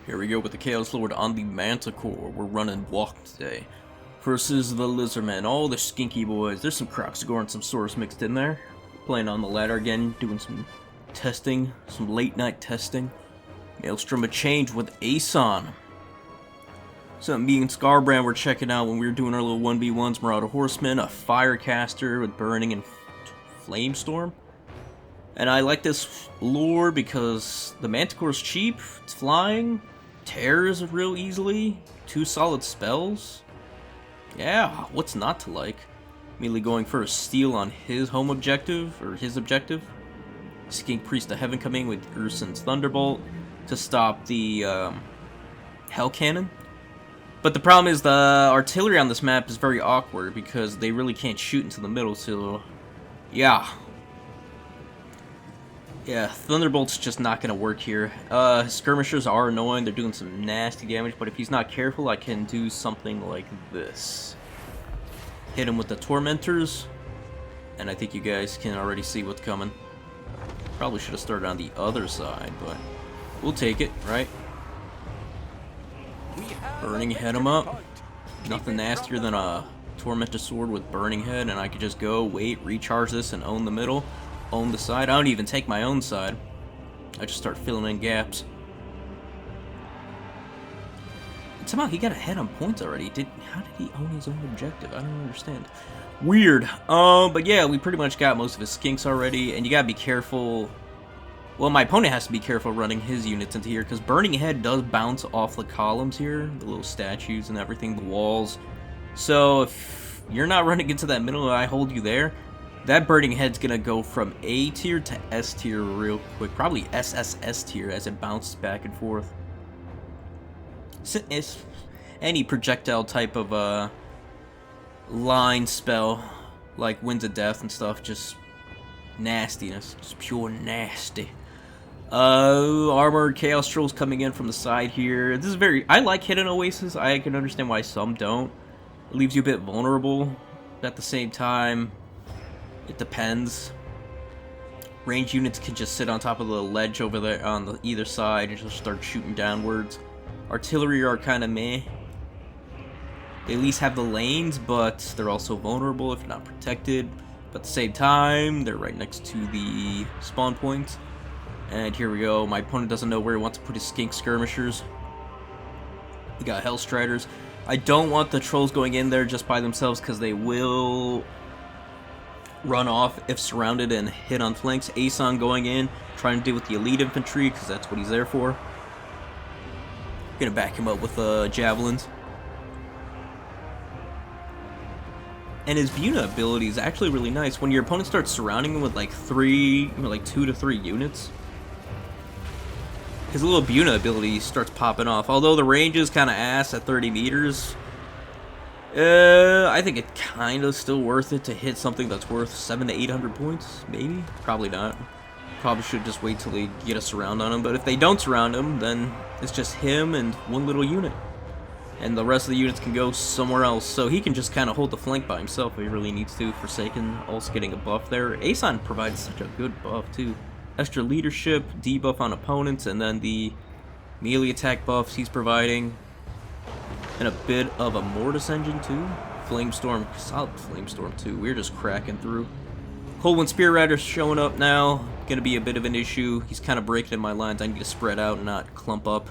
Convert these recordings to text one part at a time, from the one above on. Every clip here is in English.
Here we go with the Chaos Lord on the Manticore. We're running WoC today. Versus the Lizardmen. All the skinky boys. There's some Croxagore and some Saurus mixed in there. Playing on the ladder again, doing some testing, some late night testing. Maelstrom of Change with Aeson. Something me and Scarbrand were checking out when we were doing our little 1v1s. Marauder Horseman, a Firecaster with Burning and Flamestorm. And I like this lore because the Manticore's cheap, it's flying, tears real easily, 2 solid spells. Yeah, what's not to like? Immediately going for a steal on his home objective, or his objective. Skink Priest of Heaven coming with Urson's Thunderbolt to stop the Hell Cannon. But the problem is the artillery on this map is very awkward because they really can't shoot into the middle, so yeah. Yeah, Thunderbolt's just not going to work here. Skirmishers are annoying, they're doing some nasty damage, but if he's not careful, I can do something like this. Hit him with the Tormentors, and I think you guys can already see what's coming. Probably should have started on the other side, but we'll take it, right? Burning Head him up. Nothing nastier than a Tormentor Sword with Burning Head, and I could just go, wait, recharge this, and own the middle. Own the side. I don't even take my own side. I just start filling in gaps. And somehow he got ahead on points already. How did he own his own objective? I don't understand. Weird. But yeah, we pretty much got most of his skinks already, and you gotta be careful. Well, my opponent has to be careful running his units into here, because Burning Head does bounce off the columns here, the little statues and everything, the walls. So if you're not running into that middle and I hold you there, that Burning Head's gonna go from A tier to S tier real quick. Probably SSS tier as it bounces back and forth. It's any projectile type of line spell, like Winds of Death and stuff, just nastiness. Just pure nasty. Armored Chaos Trolls coming in from the side here. This is very... I like Hidden Oasis. I can understand why some don't. It leaves you a bit vulnerable. But at the same time, it depends. Range units can just sit on top of the ledge over there on the either side and just start shooting downwards. Artillery are kind of meh. They at least have the lanes, but they're also vulnerable if not protected. But at the same time, they're right next to the spawn points. And here we go. My opponent doesn't know where he wants to put his skink skirmishers. We got Hellstriders. I don't want the trolls going in there just by themselves because they will run off if surrounded and hit on flanks. Aeson going in, trying to deal with the elite infantry because that's what he's there for. Gonna back him up with javelins. And his Buna ability is actually really nice. When your opponent starts surrounding him with like 2 to 3 units, his little Buna ability starts popping off. Although the range is kind of ass at 30 meters, I think it's kind of still worth it to hit something that's worth 700 to 800 points, maybe? Probably not. Probably should just wait till they get a surround on him. But if they don't surround him, then it's just him and one little unit. And the rest of the units can go somewhere else. So he can just kind of hold the flank by himself if he really needs to. Forsaken also getting a buff there. Aeson provides such a good buff too. Extra leadership, debuff on opponents, and then the melee attack buffs he's providing. And a bit of a Mortis engine too. Flamestorm, solid Flamestorm too. We're just cracking through. Coldwind Spear Rider's showing up now. Gonna be a bit of an issue. He's kind of breaking in my lines. I need to spread out and not clump up.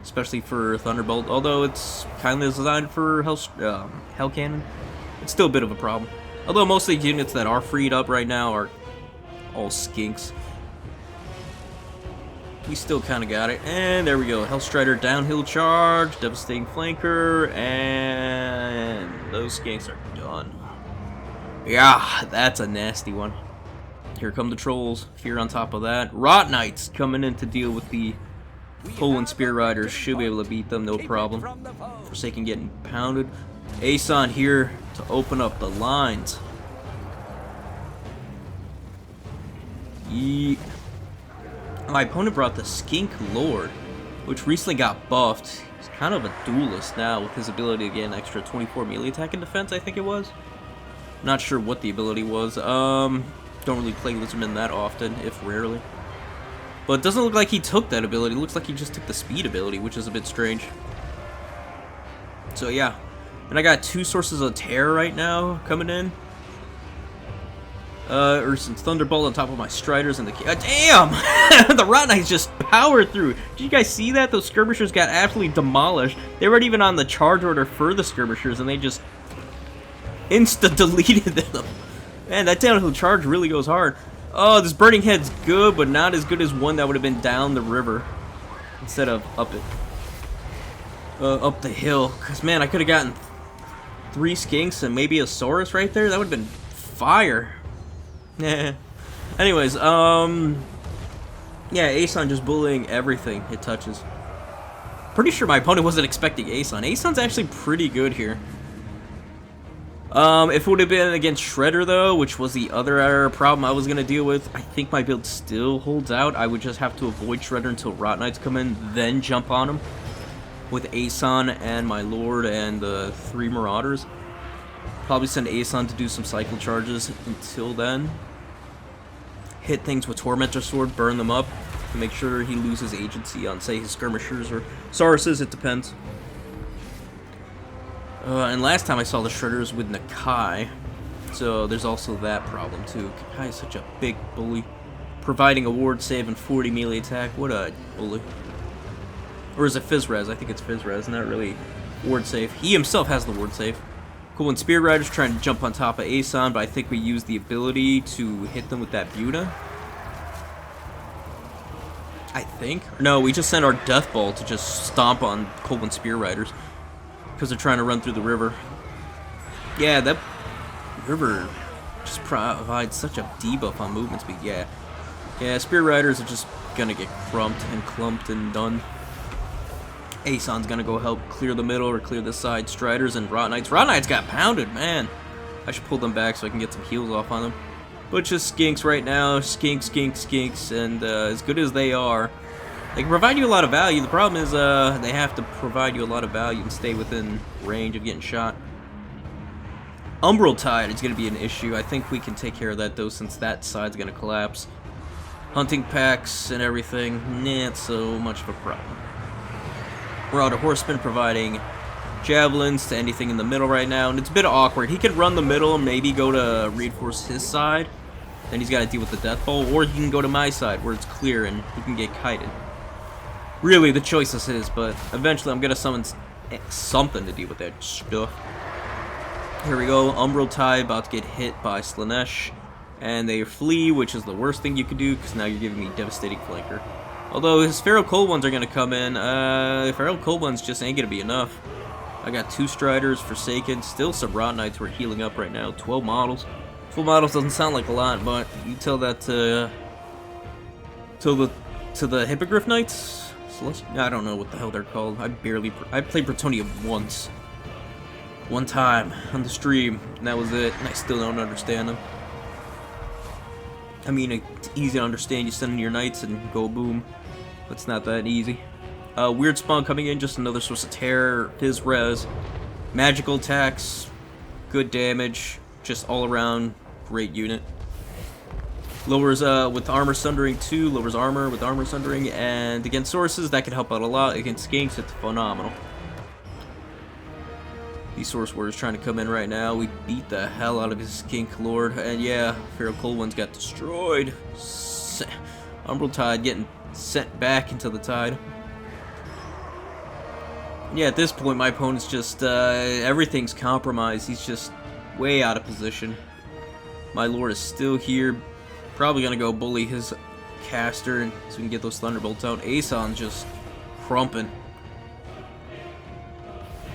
Especially for Thunderbolt. Although it's kind of designed for Hell Cannon. It's still a bit of a problem. Although most of the units that are freed up right now are all skinks. We still kind of got it. And there we go. Hellstrider downhill charge. Devastating flanker. And those skinks are done. Yeah, that's a nasty one. Here come the trolls. Fear on top of that. Rot Knights coming in to deal with the Coldwind Spear Riders. Should be able to beat them, no problem. Forsaken getting pounded. Aeson here to open up the lines. My opponent brought the Skink Lord, which recently got buffed. He's kind of a duelist now with his ability to get an extra 24 melee attack and defense, I think it was. Not sure what the ability was. Don't really play Lizardmen that often, if rarely. But it doesn't look like he took that ability. It looks like he just took the speed ability, which is a bit strange. So yeah. And I got 2 sources of terror right now coming in. Or some Thunderbolt on top of my Striders and the... damn! The Rot Knights just powered through. Did you guys see that? Those Skirmishers got absolutely demolished. They weren't even on the charge order for the Skirmishers, and they just insta-deleted them. Man, that downhill charge really goes hard. Oh, this Burning Head's good, but not as good as one that would have been down the river instead of up it. Up the hill. Because, man, I could have gotten 3 Skinks and maybe a Saurus right there. That would have been fire. Anyways, yeah, Aeson just bullying everything it touches. Pretty sure my opponent wasn't expecting Aeson. Aeson's actually pretty good here. If it would have been against Shredder, though, which was the other problem I was going to deal with, I think my build still holds out. I would just have to avoid Shredder until Rot Knights come in, then jump on him with Aeson and my Lord and the 3 Marauders. Probably send Aeson to do some cycle charges until then. Hit things with Tormentor Sword, burn them up, to make sure he loses agency on, say, his Skirmishers or Sauruses, it depends. And last time I saw the Shredders with Nakai, so there's also that problem too. Nakai is such a big bully. Providing a ward save and 40 melee attack, what a bully. Or is it Fizzres? I think it's Fizzres, not really ward save. He himself has the ward save. Cool, and Spear Riders trying to jump on top of Aeson, but I think we use the ability to hit them with that Buta. I think. No, we just sent our Death Ball to just stomp on Coldwind Spear Riders. Because they're trying to run through the river. Yeah, that river just provides such a debuff on movement speed. Yeah. Yeah, Spear Riders are just gonna get crumped and clumped and done. Aeson's gonna go help clear the middle or clear the side. Striders and Rot Knights. Rot Knights got pounded, man. I should pull them back so I can get some heals off on them. But just Skinks right now. Skinks, Skinks, Skinks. And as good as they are, they can provide you a lot of value. The problem is they have to provide you a lot of value and stay within range of getting shot. Umbral Tide is going to be an issue. I think we can take care of that, though, since that side's going to collapse. Hunting packs and everything, not so much of a problem. Marauder Horseman providing javelins to anything in the middle right now, and it's a bit awkward. He could run the middle and maybe go to reinforce his side. Then he's got to deal with the Death Bowl, or he can go to my side where it's clear and he can get kited. Really, the choice is his, but eventually I'm going to summon something to deal with that stuff. Here we go, Umbral Tide about to get hit by Slanesh, and they flee, which is the worst thing you could do, because now you're giving me Devastating Flanker. Although his Feral Cold Ones are going to come in, Feral Cold Ones just ain't going to be enough. I got 2 Striders, Forsaken, still some Rot Knights who are healing up right now, 12 models. 12 models doesn't sound like a lot, but you tell that to the Hippogriff Knights? I don't know what the hell they're called. I played Bretonnia once. One time on the stream, and that was it, and I still don't understand them. I mean, it's easy to understand. You send in your knights and go boom. But it's not that easy. Weird Spawn coming in, just another source of terror. Fizz res. Magical attacks. Good damage. Just all around great unit. Lowers with Armor Sundering too, lowers armor with Armor Sundering, and against sources that can help out a lot. Against Skinks, it's phenomenal. These Source Warriors trying to come in right now. We beat the hell out of his Skink Lord, and yeah, Feral Cold Ones got destroyed. Umbral Tide getting sent back into the tide. Yeah, at this point my opponent's just, everything's compromised. He's just way out of position. My Lord is still here. Probably gonna go bully his caster so we can get those Thunderbolts out. Aeson's just crumping.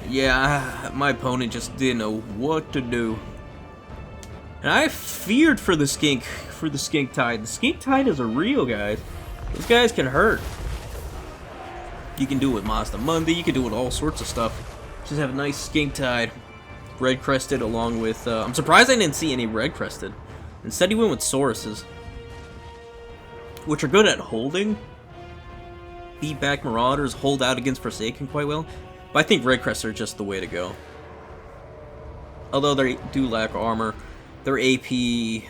Yeah, my opponent just didn't know what to do. And I feared for the Skink Tide. The Skink Tide is a real, guys. Those guys can hurt. You can do it with Mazda Mundi, you can do it with all sorts of stuff. Just have a nice Skink Tide. Red Crested along with, I'm surprised I didn't see any Red Crested. Instead he went with Sauruses, which are good at holding. Beat back Marauders, hold out against Forsaken quite well. But I think Red Crests are just the way to go. Although they do lack armor, their AP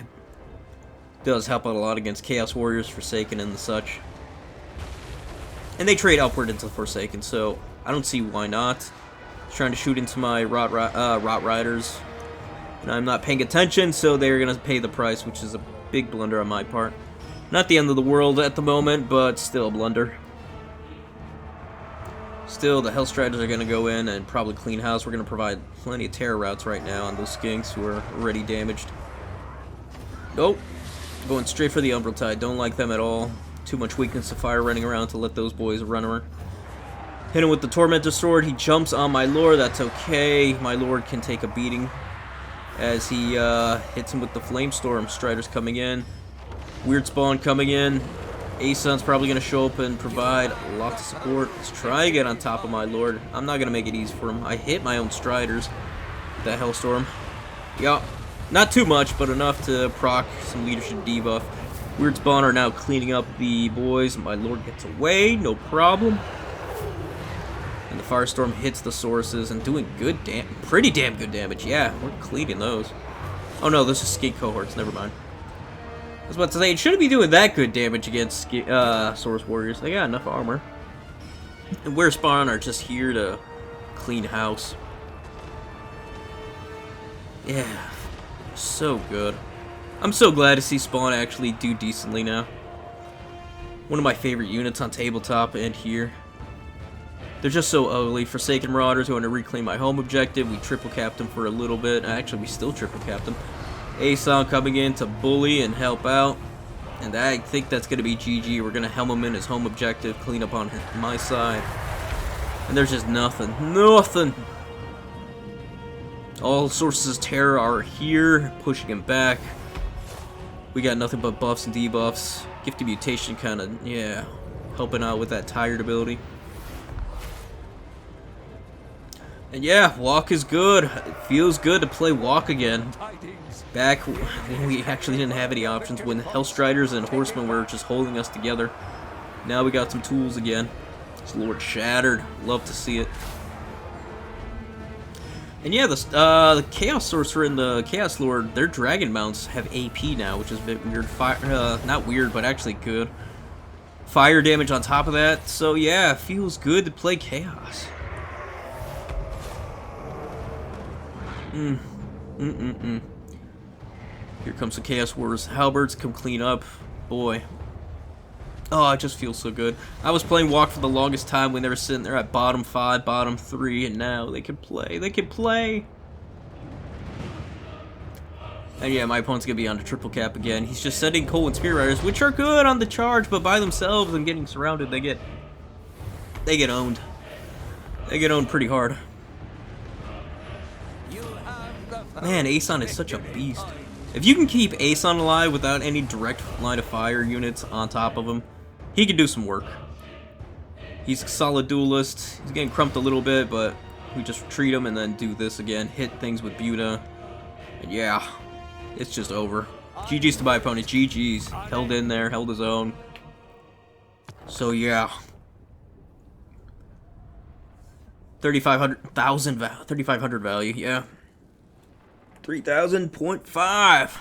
does help out a lot against Chaos Warriors, Forsaken, and the such. And they trade upward into Forsaken, so I don't see why not. He's trying to shoot into my Rot Riders. And I'm not paying attention, so they're going to pay the price, which is a big blunder on my part. Not the end of the world at the moment, but still a blunder. Still, the Hellstriders are going to go in and probably clean house. We're going to provide plenty of terror routes right now on those skinks who are already damaged. Nope. Going straight for the Umbral Tide. Don't like them at all. Too much weakness to fire running around to let those boys run around. Hit him with the Tormentor Sword. He jumps on my Lord. That's okay. My Lord can take a beating as he hits him with the Flamestorm. Striders coming in. Weird Spawn coming in. Ason's probably going to show up and provide lots of support. Let's try to get on top of my Lord. I'm not going to make it easy for him. I hit my own Striders. That Hellstorm. Yeah, not too much, but enough to proc some leadership debuff. Weird Spawn are now cleaning up the boys. My Lord gets away, no problem. And the Firestorm hits the sources and doing pretty damn good damage. Yeah, we're cleaning those. Oh no, this is skate cohorts, never mind. I was about to say, it shouldn't be doing that good damage against Source Warriors. They got enough armor. And Weird Spawn are just here to clean house. Yeah, so good. I'm so glad to see Spawn actually do decently now. One of my favorite units on tabletop and here. They're just so ugly. Forsaken Marauders who want to reclaim my home objective. We triple capped them for a little bit. Actually, we still triple capped them. Ason coming in to bully and help out. And I think that's going to be GG. We're going to helm him in his home objective. Clean up on my side. And there's just nothing. Nothing! All sources of terror are here. Pushing him back. We got nothing but buffs and debuffs. Gifted Mutation kind of, yeah, helping out with that tired ability. And yeah, WoC is good. It feels good to play WoC again. Back when we actually didn't have any options, when Hellstriders and Horsemen were just holding us together. Now we got some tools again. This Lord Shattered. Love to see it. And yeah, the Chaos Sorcerer and the Chaos Lord, their Dragon Mounts have AP now, which is a bit weird. Not weird, but actually good. Fire damage on top of that. So yeah, it feels good to play Chaos. Here comes the Chaos Warriors. Halberds come clean up. Boy. Oh, it just feels so good. I was playing WoC for the longest time when they were sitting there at bottom 5, bottom 3, and now they can play. They can play! And yeah, my opponent's gonna be on the triple cap again. He's just sending Cold and Spirit Riders, which are good on the charge, but by themselves and getting surrounded, they get owned. They get owned pretty hard. Man, Ason is such a beast. If you can keep Ason alive without any direct line of fire units on top of him, he can do some work. He's a solid duelist. He's getting crumped a little bit, but we just retreat him and then do this again. Hit things with Buta. And yeah, it's just over. GG's to my opponent. GG's. Held in there, held his own. So yeah. 3,500 value, yeah. 3,000.5.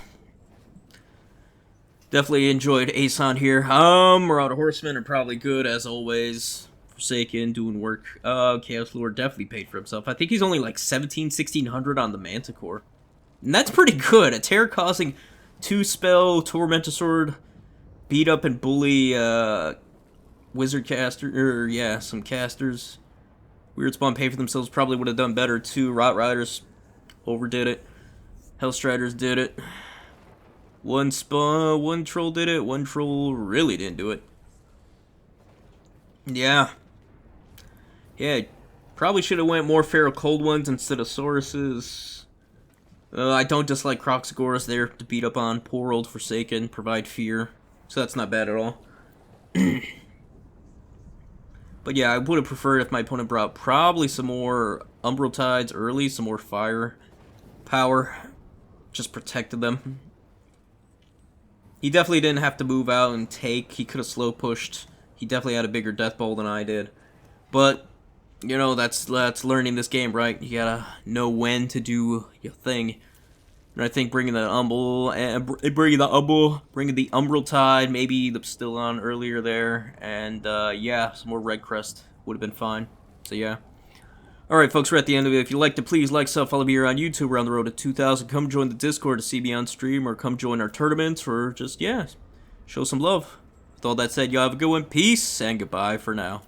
Definitely enjoyed Ason here. Marauder Horsemen are probably good as always. Forsaken, doing work. Chaos Lord definitely paid for himself. I think he's only like 1,600 on the Manticore. And that's pretty good. A terror causing 2-spell Tormentor Sword, beat up and bully Wizard caster, or yeah, some casters. Weird Spawn paid for themselves, probably would have done better too. Rot Riders overdid it. Hellstriders did it. One troll did it. One troll really didn't do it. Yeah. Yeah, probably should have went more Feral Cold ones instead of Sauruses. I don't dislike Croxagoras there to beat up on. Poor old Forsaken, provide fear. So that's not bad at all. But yeah, I would have preferred if my opponent brought probably some more Umbral Tides early, some more fire power. Just protected them. He definitely didn't have to move out and take. He could have slow pushed. He definitely had a bigger death bowl than I did. But, you know, that's learning this game, right? You gotta know when to do your thing. And I think bringing the bringing the Umbral Tide, maybe the still on earlier there, and yeah, some more Red Crest would have been fine. So yeah. Alright folks, we're at the end of it. If you liked it, please like, sub, follow me here on YouTube. We're on the road to 2,000. Come join the Discord to see me on stream, or come join our tournaments, or just, yeah, show some love. With all that said, y'all have a good one. Peace, and goodbye for now.